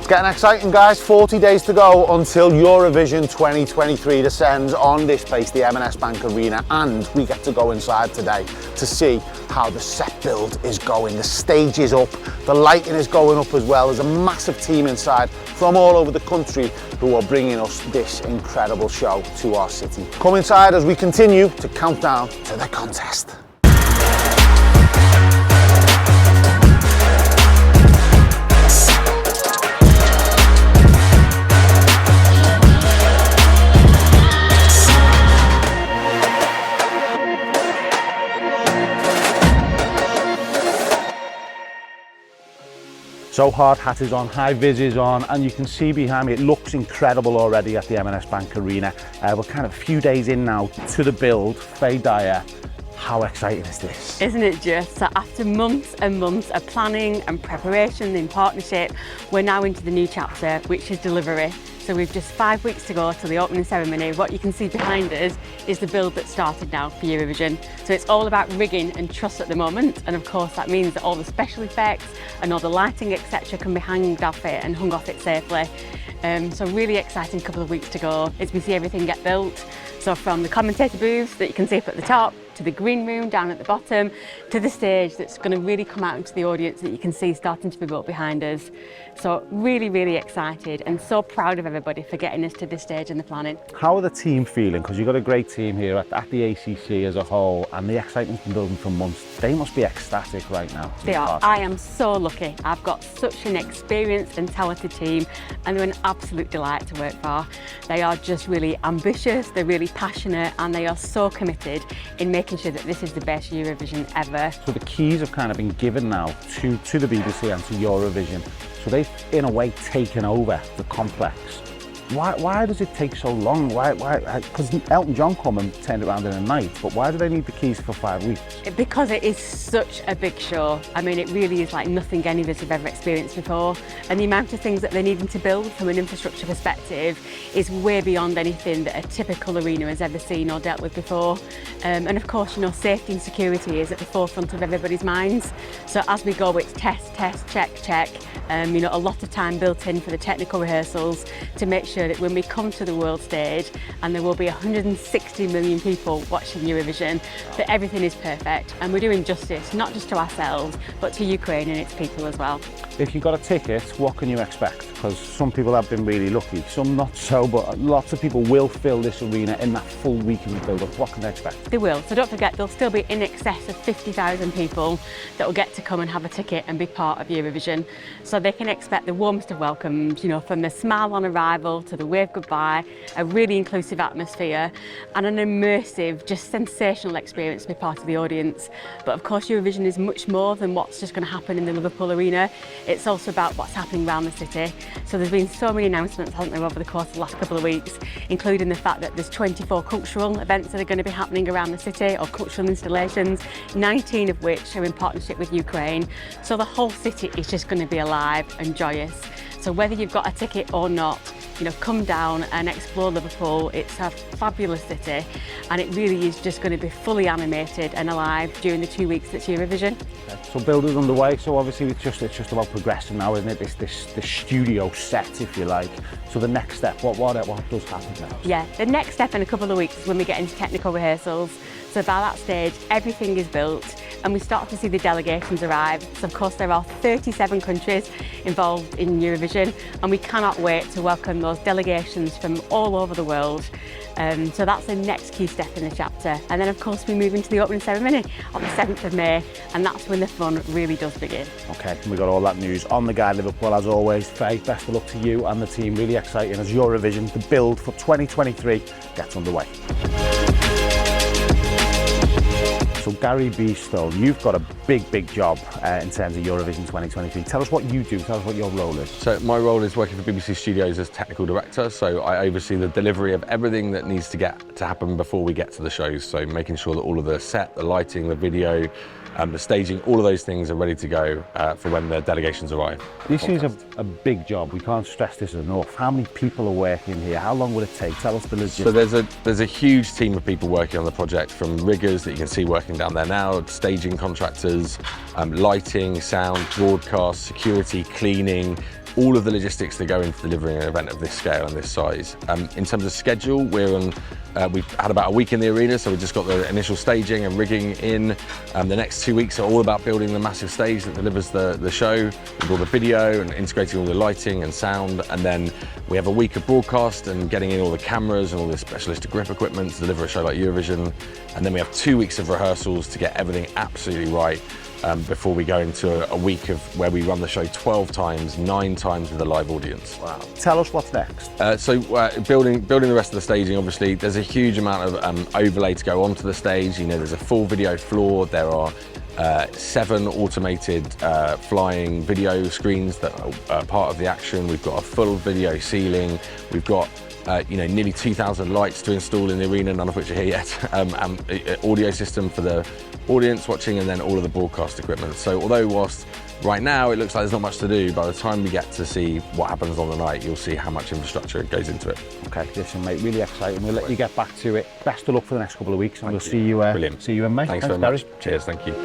getting exciting, guys. 40 days to go until Eurovision 2023 descends on this place, the M&S Bank Arena, and we get to go inside today to see how the set build is going. The stage is up, the lighting is going up as well. There's a massive team inside from all over the country who are bringing us this incredible show to our city. Come inside as we continue to count down to the contest. So hard hat is on, high vis is on, and you can see behind me, it looks incredible already at the M&S Bank Arena. We're kind of a few days in now to the build. Faye Dyer, how exciting is this? Isn't it just? So after months and months of planning and preparation in partnership, we're now into the new chapter, which is delivery. So we've just 5 weeks to go to the opening ceremony. What you can see behind us is the build that started now for Eurovision. So it's all about rigging and truss at the moment. And of course, that means that all the special effects and all the lighting, etc., can be hanged off it and hung off it safely. So really exciting couple of weeks to go as we see everything get built. So from the commentator booths that you can see up at the top, to the green room down at the bottom, to the stage that's going to really come out into the audience that you can see starting to be built behind us. So really, really excited and so proud of everybody for getting us to this stage in the planning. How are the team feeling? Because you've got a great team here at the ACC as a whole, and the excitement's been building for months. They must be ecstatic right now. They are. I am so lucky. I've got such an experienced and talented team, and they're an absolute delight to work for. They are just really ambitious, they're really passionate, and they are so committed in making sure that this is the best Eurovision ever. So the keys have kind of been given now to the BBC and to Eurovision. So they've, in a way, taken over the complex. Why does it take so long? Why? Because Elton John come and turned it around in a night, but why do they need the keys for 5 weeks? Because it is such a big show. I mean, it really is like nothing any of us have ever experienced before. And the amount of things that they're needing to build from an infrastructure perspective is way beyond anything that a typical arena has ever seen or dealt with before. And of course, you know, safety and security is at the forefront of everybody's minds. So as we go, it's test, check. You know, a lot of time built in for the technical rehearsals to make sure that when we come to the world stage, and there will be 160 million people watching Eurovision, that everything is perfect and we're doing justice not just to ourselves but to Ukraine and its people as well. If you've got a ticket, what can you expect? Because some people have been really lucky, some not so, but lots of people will fill this arena in that full week of the build-up. What can they expect? They will. So don't forget, there'll still be in excess of 50,000 people that will get to come and have a ticket and be part of Eurovision. So they can expect the warmest of welcomes, you know, from the smile on arrival to the wave goodbye, a really inclusive atmosphere and an immersive, just sensational experience to be part of the audience. But of course, Eurovision is much more than what's just going to happen in the Liverpool Arena. It's also about what's happening around the city. So there's been so many announcements, hasn't there, over the course of the last couple of weeks, including the fact that there's 24 cultural events that are going to be happening around the city, or cultural installations, 19 of which are in partnership with Ukraine. So the whole city is just going to be alive and joyous. So whether you've got a ticket or not, you know, come down and explore Liverpool. It's a fabulous city, and it really is just going to be fully animated and alive during the 2 weeks that's Eurovision. Okay. So build is underway. So obviously it's just about progressing now, isn't it? This studio set, if you like. So the next step, what does happen now? Yeah, the next step in a couple of weeks is when we get into technical rehearsals. So by that stage, everything is built and we start to see the delegations arrive. So of course there are 37 countries involved in Eurovision, and we cannot wait to welcome those delegations from all over the world. So that's the next key step in the chapter. And then of course we move into the opening ceremony on the 7th of May, and that's when the fun really does begin. Okay, we got all that news on the Guide Liverpool as always. Faye, best of luck to you and the team. Really exciting as Eurovision, the build for 2023 gets underway. So Gary Beestone, you've got a big job in terms of Eurovision 2023. Tell us what you do, tell us what your role is. So my role is working for BBC Studios as technical director, so I oversee the delivery of everything that needs to happen before we get to the shows. So making sure that all of the set, the lighting, the video, the staging, all of those things are ready to go for when the delegations arrive. This is a big job. We can't stress this enough. How many people are working here? How long will it take? Tell us the logistics. So there's a huge team of people working on the project, from riggers that you can see working down there now, staging contractors, lighting, sound, broadcast, security, cleaning, all of the logistics that go into delivering an event of this scale and this size. In terms of schedule, we've had about a week in the arena, so we just got the initial staging and rigging in. The next 2 weeks are all about building the massive stage that delivers the show, with all the video and integrating all the lighting and sound. And then we have a week of broadcast and getting in all the cameras and all the specialist grip equipment to deliver a show like Eurovision. And then we have 2 weeks of rehearsals to get everything absolutely right before we go into a week of where we run the show 12 times, 9 times with a live audience. Wow. Tell us what's next. Building the rest of the staging, obviously, there's a huge amount of overlay to go onto the stage. You know, there's a full video floor. There are 7 automated flying video screens that are part of the action. We've got a full video ceiling. We've got nearly 2,000 lights to install in the arena, none of which are here yet. Audio system for the audience watching, and then all of the broadcast equipment. So although whilst right now it looks like there's not much to do, by the time we get to see what happens on the night, you'll see how much infrastructure goes into it. Okay, listen mate, really exciting. We'll let you get back to it. Best of luck for the next couple of weeks, and we'll see you in May. Thanks very much. Cheers, thank you.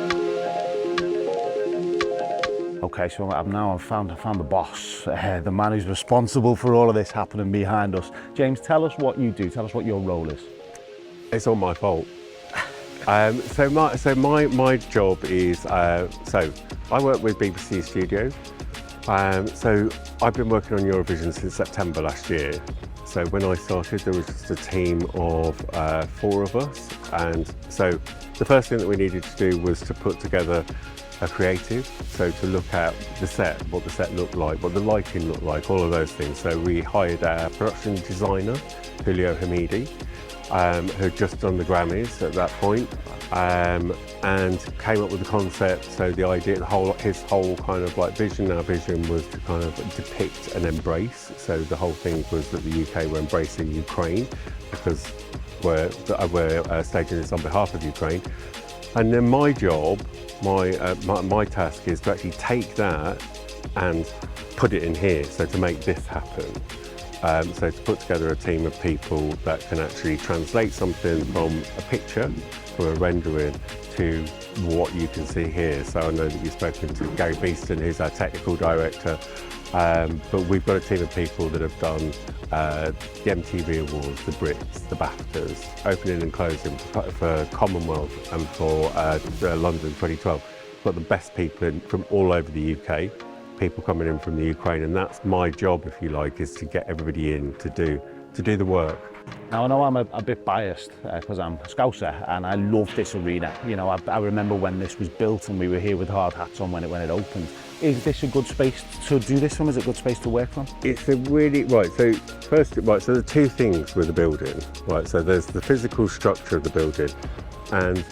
Okay, so I've found the boss, the man who's responsible for all of this happening behind us. James, tell us what you do. Tell us what your role is. It's all my fault. So my job is, so I work with BBC Studios. So I've been working on Eurovision since September last year. So when I started, there was just a team of 4 of us. And so the first thing that we needed to do was to put together a creative. So to look at the set, what the set looked like, what the lighting looked like, all of those things. So we hired our production designer, Julio Hamidi, who had just done the Grammys at that point, and came up with the concept. So the idea, his whole kind of like vision, our vision was to kind of depict and embrace. So the whole thing was that the UK were embracing Ukraine because we're staging this on behalf of Ukraine. And then my job, my task is to actually take that and put it in here. So to make this happen. So to put together a team of people that can actually translate something from a picture, from a rendering, to what you can see here. So I know that you've spoken to Gary Beestone, who's our technical director, but we've got a team of people that have done the MTV Awards, the Brits, the BAFTAs, opening and closing for Commonwealth and for London 2012. We've got the best people from all over the UK. People coming in from the Ukraine, and that's my job, if you like, is to get everybody in to do the work. Now I know I'm a bit biased because I'm a Scouser and I love this arena. You know, I remember when this was built and we were here with hard hats on when it opened. Is this a good space to do this from? Is it a good space to work from? It's a really, right, so first, right, so there are 2 things with the building, right, so there's the physical structure of the building, and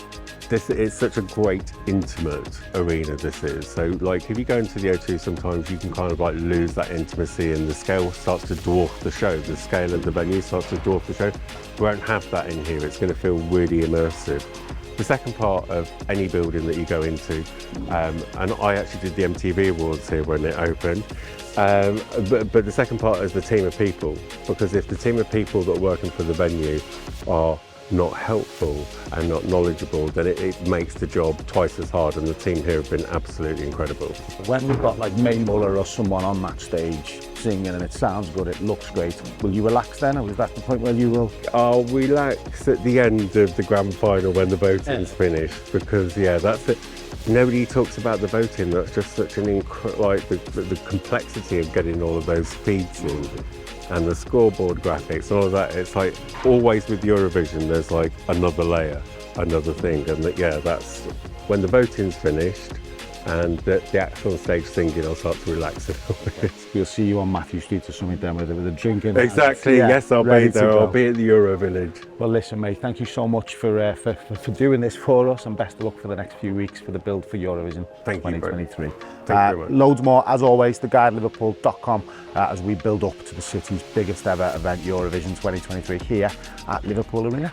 this is such a great intimate arena, this is. So like if you go into the O2 sometimes you can kind of like lose that intimacy and the scale starts to dwarf the show. The scale of the venue starts to dwarf the show. We won't have that in here. It's going to feel really immersive. The second part of any building that you go into, and I actually did the MTV Awards here when it opened, but the second part is the team of people, because if the team of people that are working for the venue are not helpful and not knowledgeable, then it makes the job twice as hard, and the team here have been absolutely incredible. When we've got like May Muller or someone on that stage singing and it sounds good, it looks great, will you relax then, or is that the point where you will? I'll relax at the end of the grand final when the voting's finished, because that's it. Nobody talks about the voting. That's just such an the complexity of getting all of those feeds in, and the scoreboard graphics, all of that. It's like always with Eurovision, there's like another layer, another thing, and that's when the voting's finished and the actual stage singing, I'll start to relax a little bit. We'll see you on Matthew Street or something then with a drink. Exactly. Yes, I'll be there. I'll be at the Euro Village. Well, listen, mate. Thank you so much for doing this for us, and best of luck for the next few weeks for the build for Eurovision 2023. Thank you very much. Loads more, as always, theguideliverpool.com as we build up to the city's biggest ever event, Eurovision 2023, here at Liverpool Arena.